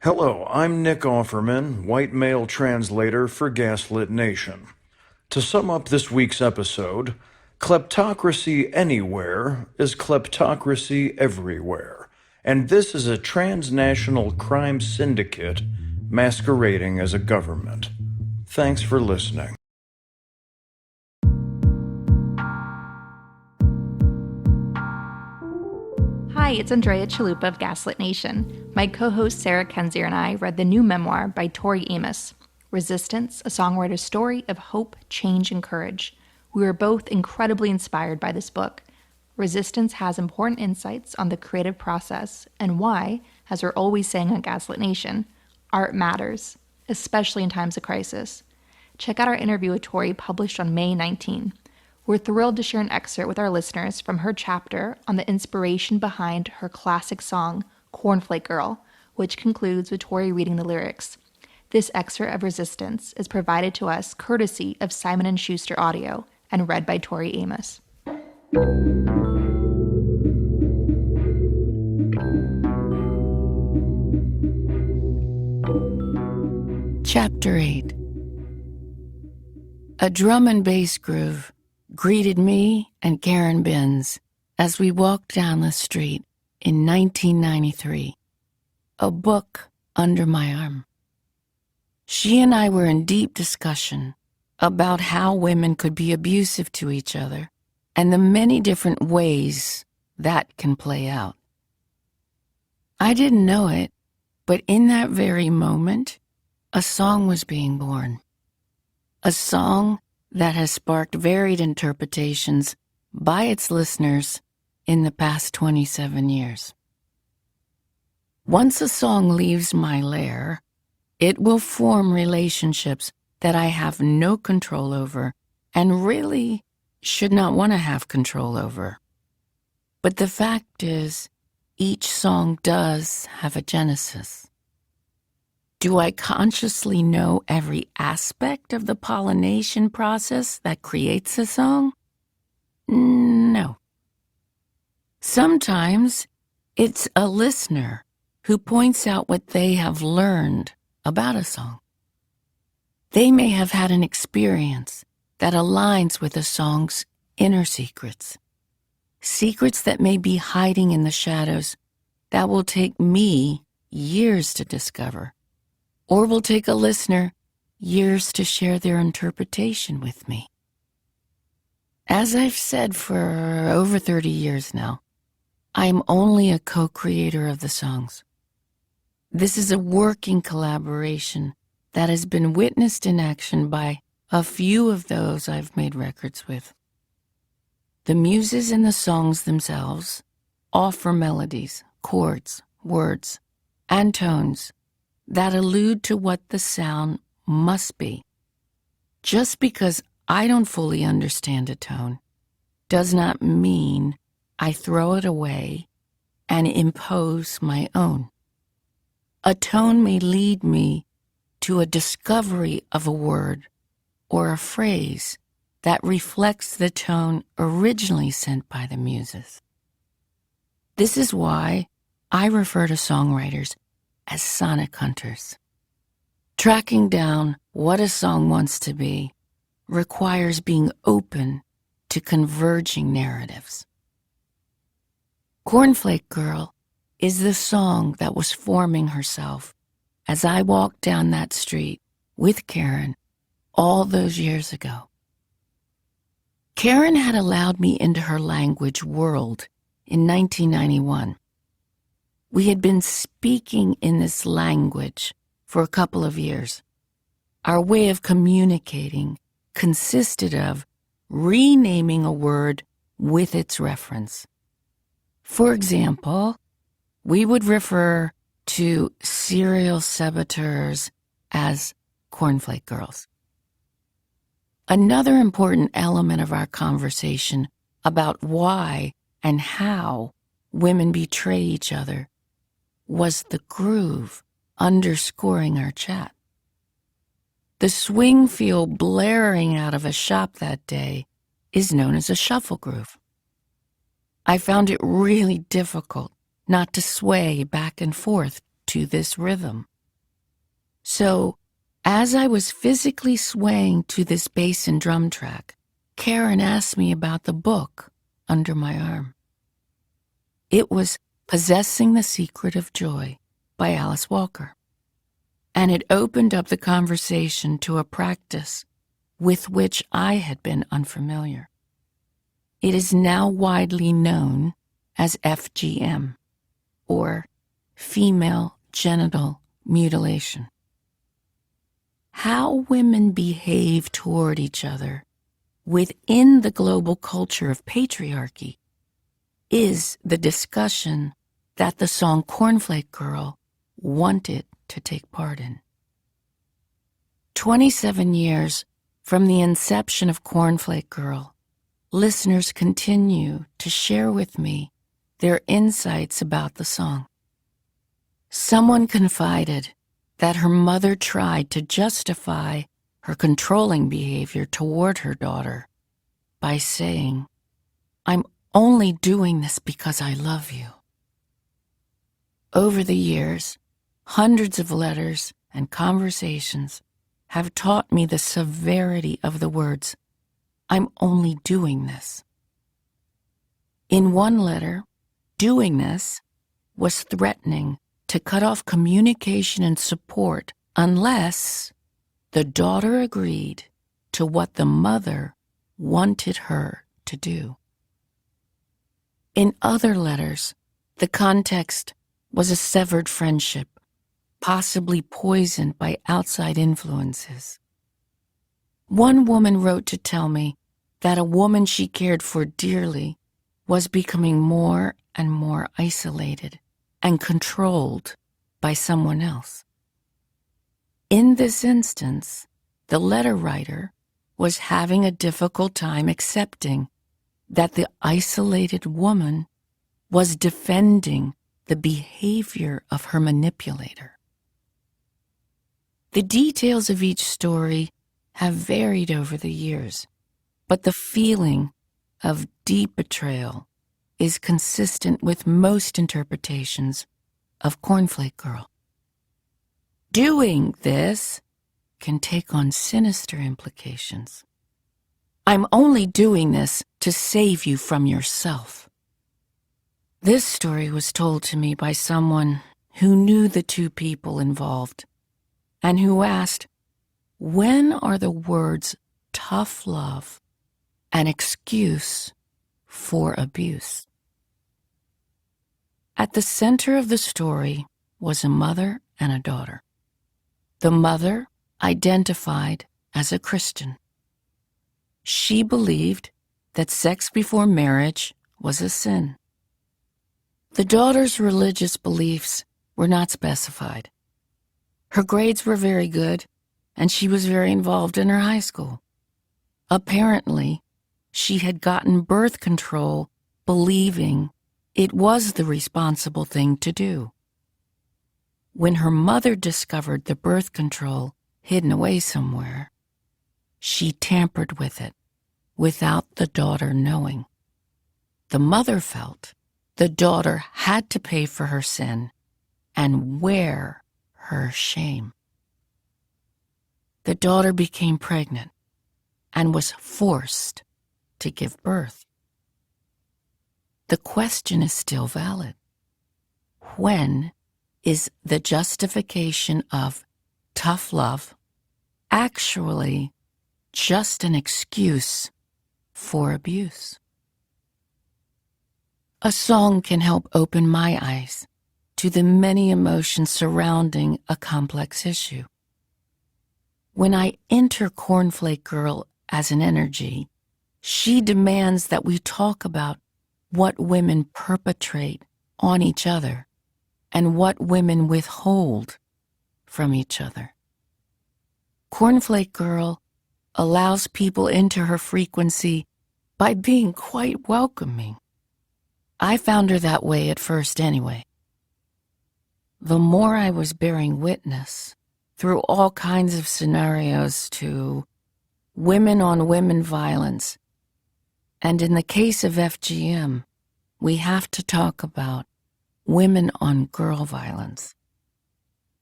Hello, I'm Nick Offerman, white male translator for Gaslit Nation. To sum up this week's episode, kleptocracy anywhere is kleptocracy everywhere, and this is a transnational crime syndicate masquerading as a government. Thanks for listening. Hi, it's ANDREA CHALUPA of GASLIT Nation. My co-host Sarah KENDZIOR and I read the new memoir by Tori Amos, Resistance, a songwriter's story of hope, change, and courage. We were both incredibly inspired by this book. Resistance has important insights on the creative process and why, as we're always saying on GASLIT Nation, art matters, especially in times of crisis. Check out our interview with Tori published on May 19. We're thrilled to share an excerpt with our listeners from her chapter on the inspiration behind her classic song, Cornflake Girl, which concludes with Tori reading the lyrics. This excerpt of Resistance is provided to us courtesy of Simon & Schuster Audio and read by Tori Amos. Chapter 8. A drum and bass groove greeted me and Karen Binns as we walked down the street in 1993, a book under my arm. She and I were in deep discussion about how women could be abusive to each other and the many different ways that can play out. I didn't know it, but in that very moment, a song was being born. A song that has sparked varied interpretations by its listeners in the past 27 years. Once a song leaves my lair, it will form relationships that I have no control over and really should not want to have control over. But the fact is, each song does have a genesis. Do I consciously know every aspect of the pollination process that creates a song? No. Sometimes it's a listener who points out what they have learned about a song. They may have had an experience that aligns with a song's inner secrets, secrets that may be hiding in the shadows that will take me years to discover, or will take a listener years to share their interpretation with me. As I've said for over 30 years now, I'm only a co-creator of the songs. This is a working collaboration that has been witnessed in action by a few of those I've made records with. The muses in the songs themselves offer melodies, chords, words, and tones that allude to what the sound must be. Just because I don't fully understand a tone does not mean I throw it away and impose my own. A tone may lead me to a discovery of a word or a phrase that reflects the tone originally sent by the muses. This is why I refer to songwriters as sonic hunters. Tracking down what a song wants to be requires being open to converging narratives. Cornflake Girl is the song that was forming herself as I walked down that street with Karen all those years ago. Karen had allowed me into her language world in 1991. We had been speaking in this language for a couple of years. Our way of communicating consisted of renaming a word with its reference. For example, we would refer to serial saboteurs as cornflake girls. Another important element of our conversation about why and how women betray each other was the groove underscoring our chat. The swing feel blaring out of a shop that day is known as a shuffle groove. I found it really difficult not to sway back and forth to this rhythm. So, as I was physically swaying to this bass and drum track, Karen asked me about the book under my arm. It was Possessing the Secret of Joy by Alice Walker, and it opened up the conversation to a practice with which I had been unfamiliar. It is now widely known as FGM, or female genital mutilation. How women behave toward each other within the global culture of patriarchy is the discussion that the song Cornflake Girl wanted to take part in. 27 years from the inception of Cornflake Girl, listeners continue to share with me their insights about the song. Someone confided that her mother tried to justify her controlling behavior toward her daughter by saying, "I'm only doing this because I love you." Over the years, hundreds of letters and conversations have taught me the severity of the words, "I'm only doing this." In one letter, doing this was threatening to cut off communication and support unless the daughter agreed to what the mother wanted her to do. In other letters, the context was a severed friendship, possibly poisoned by outside influences. One woman wrote to tell me that a woman she cared for dearly was becoming more and more isolated and controlled by someone else. In this instance, the letter writer was having a difficult time accepting that the isolated woman was defending the behavior of her manipulator. The details of each story have varied over the years, but the feeling of deep betrayal is consistent with most interpretations of Cornflake Girl. Doing this can take on sinister implications. "I'm only doing this to save you from yourself." This story was told to me by someone who knew the two people involved and who asked, when are the words tough love an excuse for abuse? At the center of the story was a mother and a daughter. The mother identified as a Christian. She believed that sex before marriage was a sin. The daughter's religious beliefs were not specified. Her grades were very good, and she was very involved in her high school. Apparently, she had gotten birth control believing it was the responsible thing to do. When her mother discovered the birth control hidden away somewhere, she tampered with it without the daughter knowing. The mother felt the daughter had to pay for her sin and wear her shame. The daughter became pregnant and was forced to give birth. The question is still valid. When is the justification of tough love actually just an excuse for abuse? A song can help open my eyes to the many emotions surrounding a complex issue. When I enter Cornflake Girl as an energy, she demands that we talk about what women perpetrate on each other and what women withhold from each other. Cornflake Girl allows people into her frequency by being quite welcoming. I found her that way at first anyway. The more I was bearing witness through all kinds of scenarios to women-on-women violence, and in the case of FGM, we have to talk about women-on-girl violence,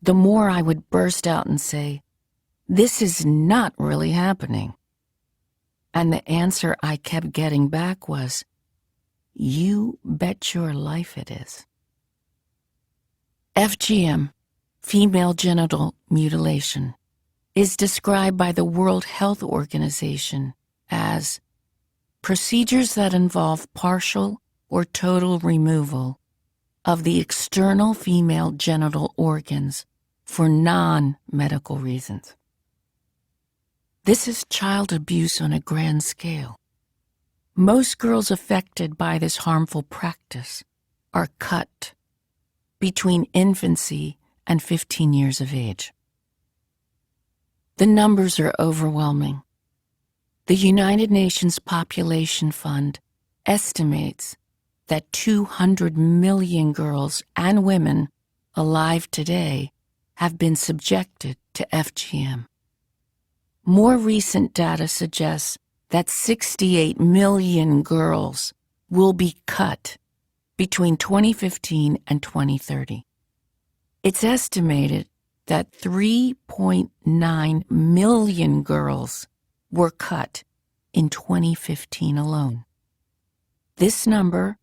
the more I would burst out and say, "This is not really happening." And the answer I kept getting back was, "You bet your life it is." FGM, female genital mutilation, is described by the World Health Organization as procedures that involve partial or total removal of the external female genital organs for non-medical reasons. This is child abuse on a grand scale. Most girls affected by this harmful practice are cut between infancy and 15 years of age. The numbers are overwhelming. The United Nations Population Fund estimates that 200 million girls and women alive today have been subjected to FGM. More recent data suggests that 68 million girls will be cut between 2015 and 2030. It's estimated that 3.9 million girls were cut in 2015 alone. This number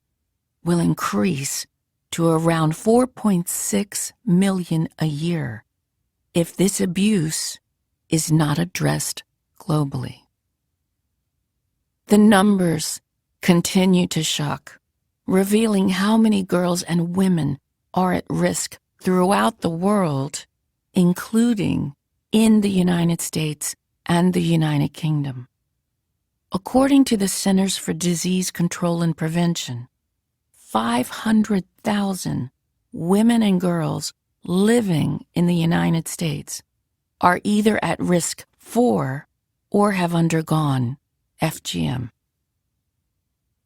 will increase to around 4.6 million a year if this abuse is not addressed globally. The numbers continue to shock, revealing how many girls and women are at risk throughout the world, including in the United States and the United Kingdom. According to the Centers for Disease Control and Prevention, 500,000 women and girls living in the United States are either at risk for or have undergone FGM.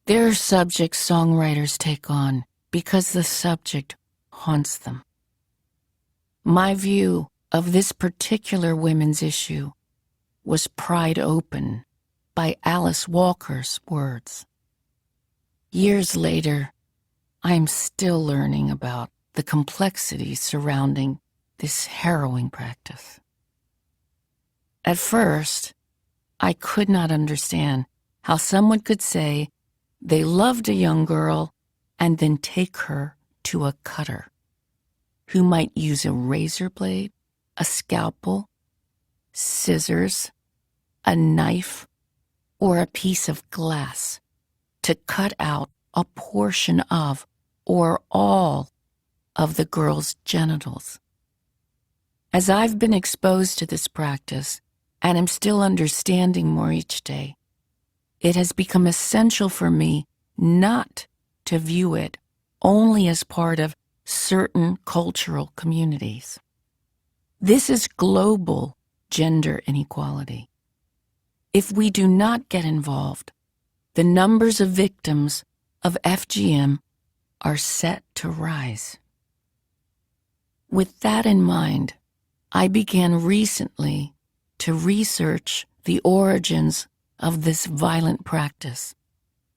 There are subjects songwriters take on because the subject haunts them. My view of this particular women's issue was pried open by Alice Walker's words. Years later, I am still learning about the complexities surrounding this harrowing practice. At first, I could not understand how someone could say they loved a young girl and then take her to a cutter who might use a razor blade, a scalpel, scissors, a knife, or a piece of glass to cut out a portion of or all of the girl's genitals. As I've been exposed to this practice and am still understanding more each day, it has become essential for me not to view it only as part of certain cultural communities. This is global gender inequality. If we do not get involved, the numbers of victims of FGM are set to rise. With that in mind, I began recently to research the origins of this violent practice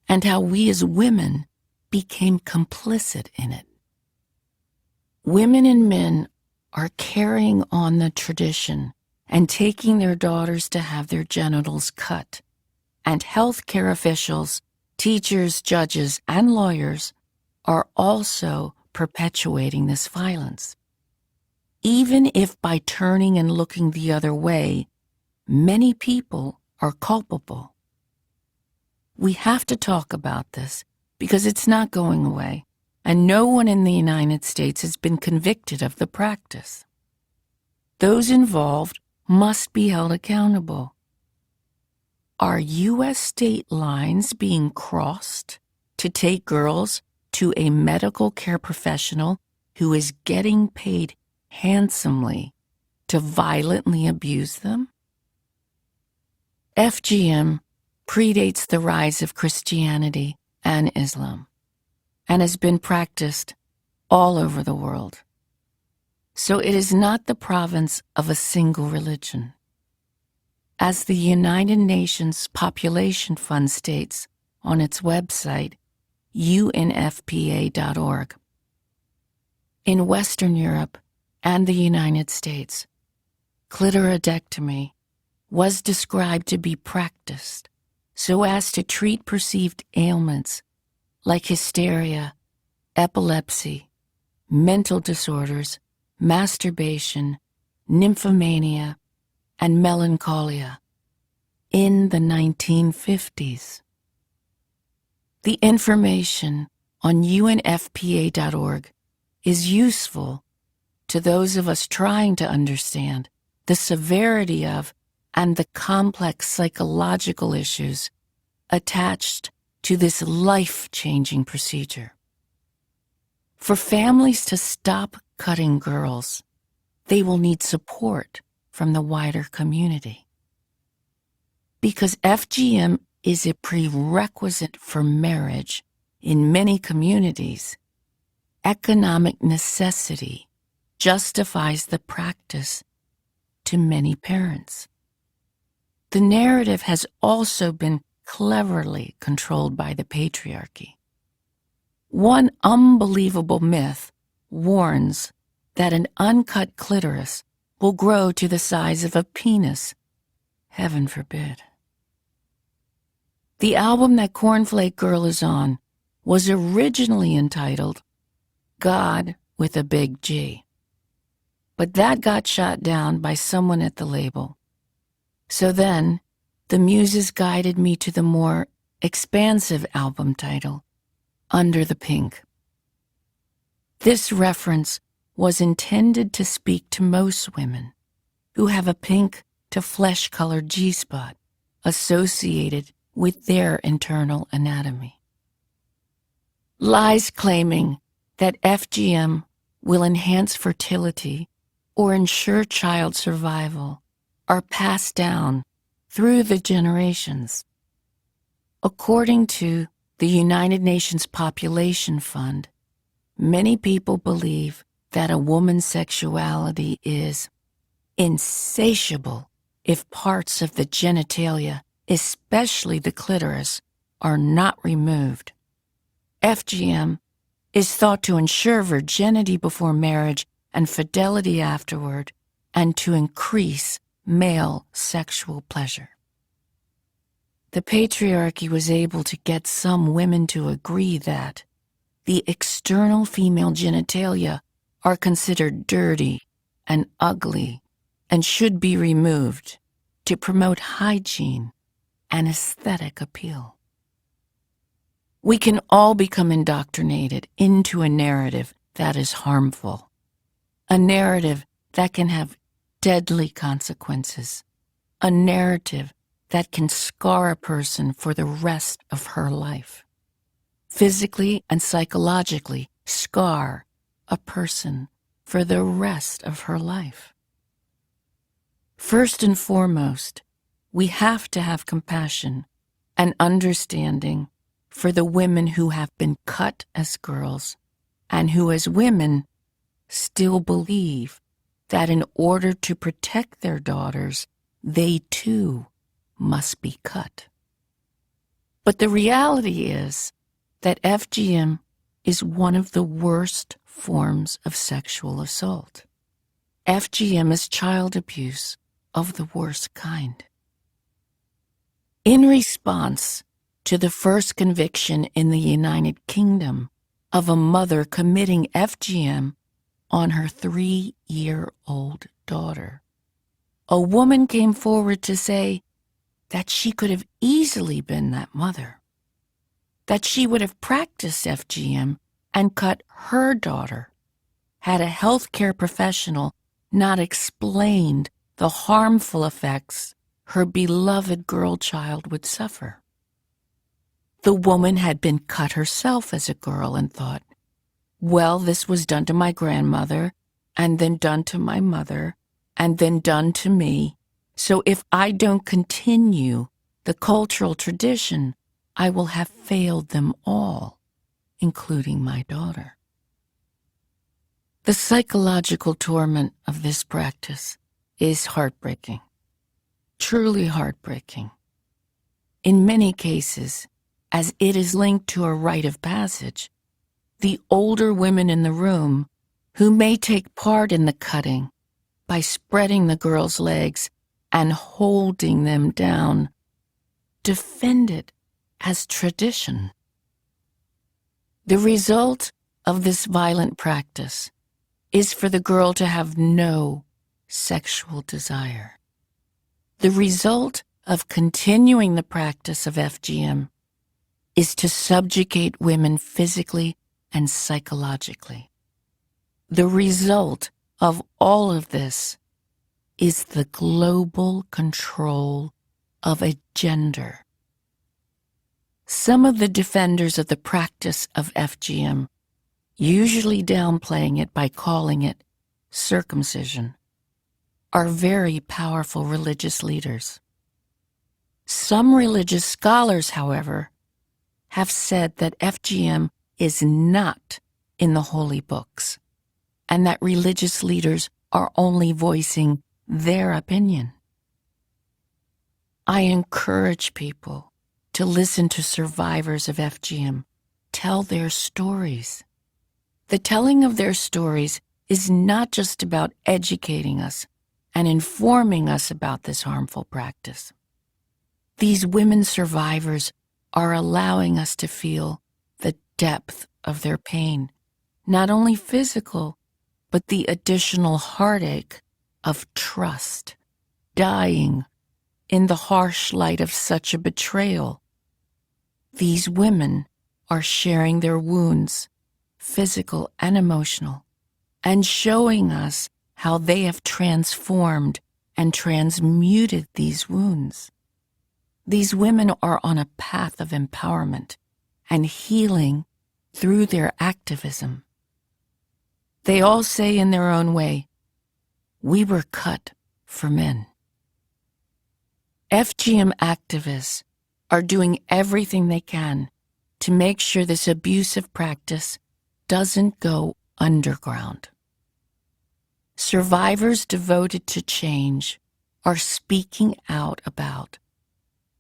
and how we as women became complicit in it. Women and men are carrying on the tradition and taking their daughters to have their genitals cut, and healthcare officials, teachers, judges, and lawyers are also perpetuating this violence. Even if by turning and looking the other way, many people are culpable. We have to talk about this because it's not going away, and no one in the United States has been convicted of the practice. Those involved must be held accountable. Are U.S. state lines being crossed to take girls to a medical care professional who is getting paid handsomely to violently abuse them? FGM predates the rise of Christianity and Islam and has been practiced all over the world. So it is not the province of a single religion. As the United Nations Population Fund states on its website, unfpa.org, in Western Europe, and the United States, clitoridectomy was described to be practiced so as to treat perceived ailments like hysteria, epilepsy, mental disorders, masturbation, nymphomania, and melancholia in the 1950s. The information on unfpa.org is useful to those of us trying to understand the severity of and the complex psychological issues attached to this life-changing procedure. For families to stop cutting girls, they will need support from the wider community. Because FGM is a prerequisite for marriage in many communities, economic necessity justifies the practice to many parents. The narrative has also been cleverly controlled by the patriarchy. One unbelievable myth warns that an uncut clitoris will grow to the size of a penis. Heaven forbid. The album that Cornflake Girl is on was originally entitled God with a Big G. But that got shot down by someone at the label. So then, the muses guided me to the more expansive album title, Under the Pink. This reference was intended to speak to most women who have a pink to flesh-colored G-spot associated with their internal anatomy. Lies claiming that FGM will enhance fertility or ensure child survival are passed down through the generations. According to the United Nations Population Fund, many people believe that a woman's sexuality is insatiable if parts of the genitalia, especially the clitoris, are not removed. FGM is thought to ensure virginity before marriage and fidelity afterward, and to increase male sexual pleasure. The patriarchy was able to get some women to agree that the external female genitalia are considered dirty and ugly and should be removed to promote hygiene and aesthetic appeal. We can all become indoctrinated into a narrative that is harmful, a narrative that can have deadly consequences, a narrative that can scar a person for the rest of her life. Physically and psychologically scar a person for the rest of her life. First and foremost, we have to have compassion and understanding for the women who have been cut as girls and who as women still believe that in order to protect their daughters, they too must be cut. But the reality is that FGM is one of the worst forms of sexual assault. FGM is child abuse of the worst kind. In response to the first conviction in the United Kingdom of a mother committing FGM on her 3-year-old daughter, a woman came forward to say that she could have easily been that mother, that she would have practiced FGM and cut her daughter had a healthcare professional not explained the harmful effects her beloved girl child would suffer. The woman had been cut herself as a girl and thought, well, this was done to my grandmother, and then done to my mother, and then done to me. So if I don't continue the cultural tradition, I will have failed them all, including my daughter. The psychological torment of this practice is heartbreaking, truly heartbreaking. In many cases, as it is linked to a rite of passage, the older women in the room who may take part in the cutting by spreading the girl's legs and holding them down, defend it as tradition. The result of this violent practice is for the girl to have no sexual desire. The result of continuing the practice of FGM is to subjugate women physically and psychologically. The result of all of this is the global control of a gender. Some of the defenders of the practice of FGM, usually downplaying it by calling it circumcision, are very powerful religious leaders. Some religious scholars, however, have said that FGM is not in the holy books, and that religious leaders are only voicing their opinion. I encourage people to listen to survivors of FGM tell their stories. The telling of their stories is not just about educating us and informing us about this harmful practice. These women survivors are allowing us to feel the depth of their pain, not only physical, but the additional heartache of trust, dying in the harsh light of such a betrayal. These women are sharing their wounds, physical and emotional, and showing us how they have transformed and transmuted these wounds. These women are on a path of empowerment and healing through their activism. They all say in their own way, "We were cut for men." FGM activists are doing everything they can to make sure this abusive practice doesn't go underground. Survivors devoted to change are speaking out about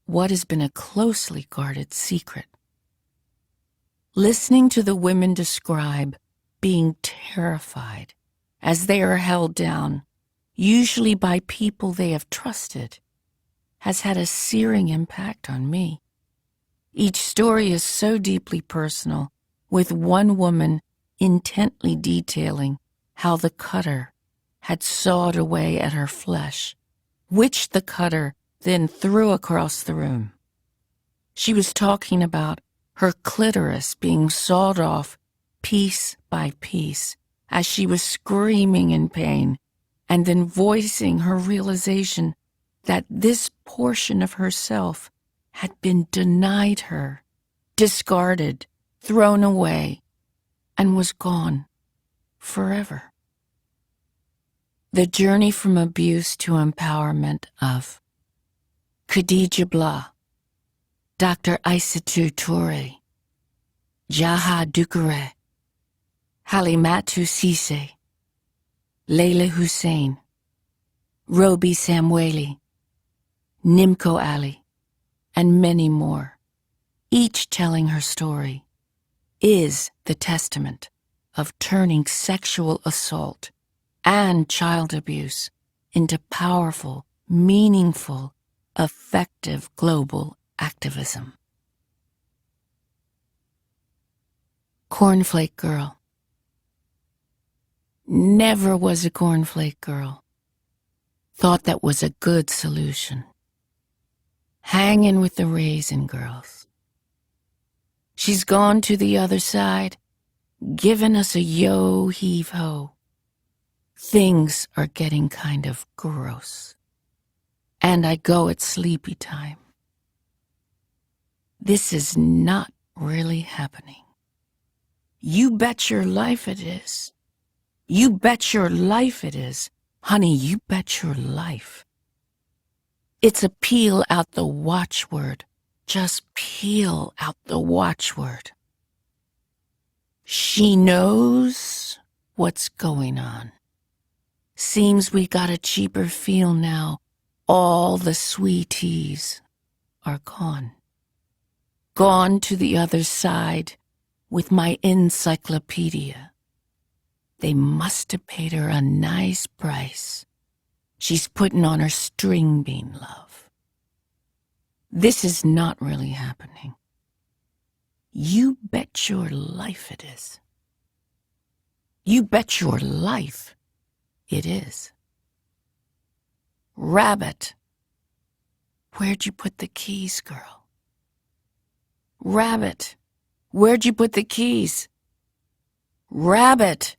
what has been a closely guarded secret. Listening to the women describe being terrified as they are held down, usually by people they have trusted, has had a searing impact on me. Each story is so deeply personal, with one woman intently detailing how the cutter had sawed away at her flesh, which the cutter then threw across the room. She was talking about her clitoris being sawed off piece by piece as she was screaming in pain, and then voicing her realization that this portion of herself had been denied her, discarded, thrown away, and was gone forever. The journey from abuse to empowerment of Khadija Blah, Dr. Aissatou Toure, Jaha Dukure, Halimatu Cisse, Layla Hussein, Robi Samweli, Nimco Ali, and many more, each telling her story, is the testament of turning sexual assault and child abuse into powerful, meaningful, effective global activism. Cornflake girl. Never was a cornflake girl. Thought that was a good solution. Hanging with the raisin girls. She's gone to the other side, given us a yo heave ho. Things are getting kind of gross. And I go at sleepy time. This is not really happening. You bet your life it is. You bet your life it is. Honey, you bet your life. It's a peel out the watchword. Just peel out the watchword. She knows what's going on. Seems we got a cheaper feel now. All the sweeties are gone. Gone to the other side with my encyclopedia. They must have paid her a nice price. She's putting on her string bean love. This is not really happening. You bet your life it is. You bet your life it is. Rabbit, where'd you put the keys, girl? Rabbit, where'd you put the keys? Rabbit,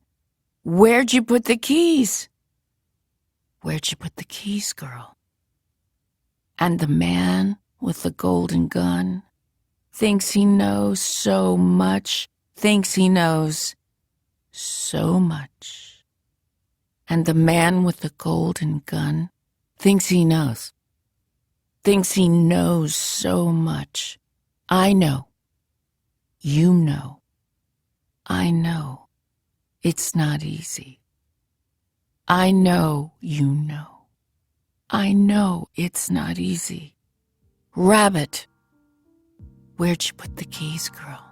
where'd you put the keys? Where'd you put the keys, girl? And the man with the golden gun thinks he knows so much, thinks he knows so much. And the man with the golden gun thinks he knows so much. I know. You know. I know. It's not easy. I know you know. I know it's not easy. Rabbit, where'd you put the keys, girl?